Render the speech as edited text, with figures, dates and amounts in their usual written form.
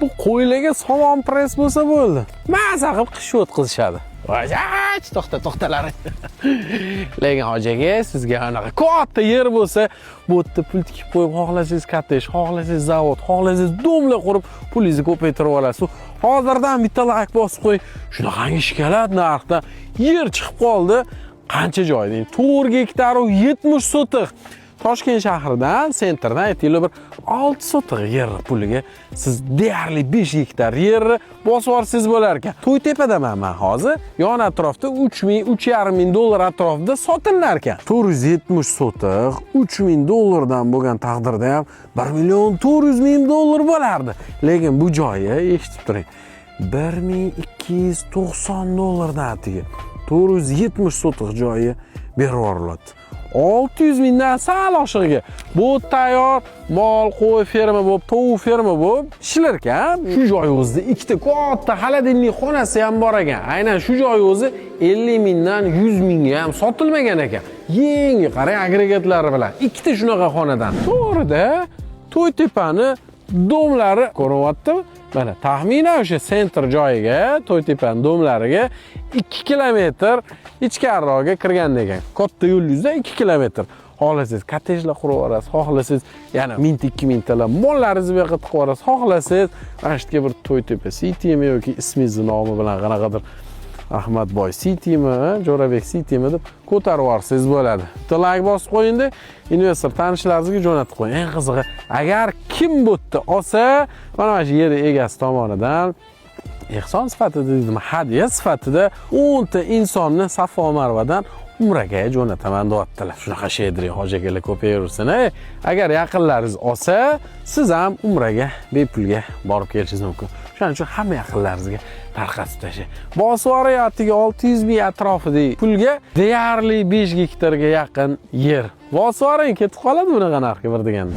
Bu qo'ylarga somon press bo'lsa bo'ldi. Maza qilib qish o'tkazishadi. Vajach, to'xtalar. Lekin hoji aka, sizga anaqa katta yer bo'lsa, bu yerda pul tikib qo'yib, xohlasangiz kottej, xohlasangiz zavod, xohlasangiz domla qurib, pulingizni ko'paytirib olasiz. Hozirdan bitta like bosib qo'ying. Shunaqa ish keladi narxda. Yer chiqib qoldi. Qancha joy deng? 4 gektar 70 sotiq. Toshkent shahridan, sentrdan aytaylik bir 6 sotiq yer puliga siz deyarli 5 gektar yerni bosib olsangiz bo'lar ekan. To'ytepadan men hozir yon atrofda 3,5 ming dollar atrofida sotilar ekan. 470 sotiq 3,000 dollardan bo'lgan taqdirda ham 1,4 dollar bo'lardi. Lekin bu joyi eshitib turing. 1290 dollardan atiga 470 sotiq joyi berib yuboriladi. 600 mingdan sal oshiqga bu tayyor mol qo'y ferma bo'lib, tovuq ferma bo'lib ishlar ekan. Shu joy o'zida ikkita katta xolodilnik xonasi ham bor ekan. Aynan shu joy o'zi 50 mingdan 100 mingga ham sotilmagan ekan. Yangi qarang agregatlari bilan ikkita shunaqa xonadan. To'g'rida To'ytepani domlari ko'ryaptimi? Mana taxminan o'sha sentr joyiga, To'ytepaning domlariga 2 kilometr ichkariroqga kirgan ekan. Katta yo'l yuzida 2 kilometr. Xohlasangiz kottejlar qurib olasiz, xohlasangiz yana 1000-2000 mingtalar mollaringizni bu yoqqa tiqib olasiz, xohlasangiz mana shu bir To'ytepa Citymi yoki ismingizni nomi bilan qanaqadir Ahmadboy Citymi, Jo'rabek Citymi deb ko'tarib yuborsangiz bo'ladi. Bitta like bosib qo'ying-da, investor tanishlaringizga jo'natib qo'ying. Eng qizig'i, agar kim bu yerda olsa, mana shu yer egasi tomonidan ehson sifatida deydimi, hadya sifatida 10 ta insonni Safo Marvadan umraga jo'nataman deyaptilar. Shunaqa shedri hoji akalar ko'payaversin. Agar yaqinlaringiz olsa, siz ham umraga bepulga borib kelishingiz mumkin. Shuning uchun hamma yaqinlaringizga tarqatib tashlang. Bosvori yotiga 600 ming atrofidagi pulga deyarli 5 gektarga yaqin yer. Bosvoring ketib qoladi bunaqa narxga bir deganda.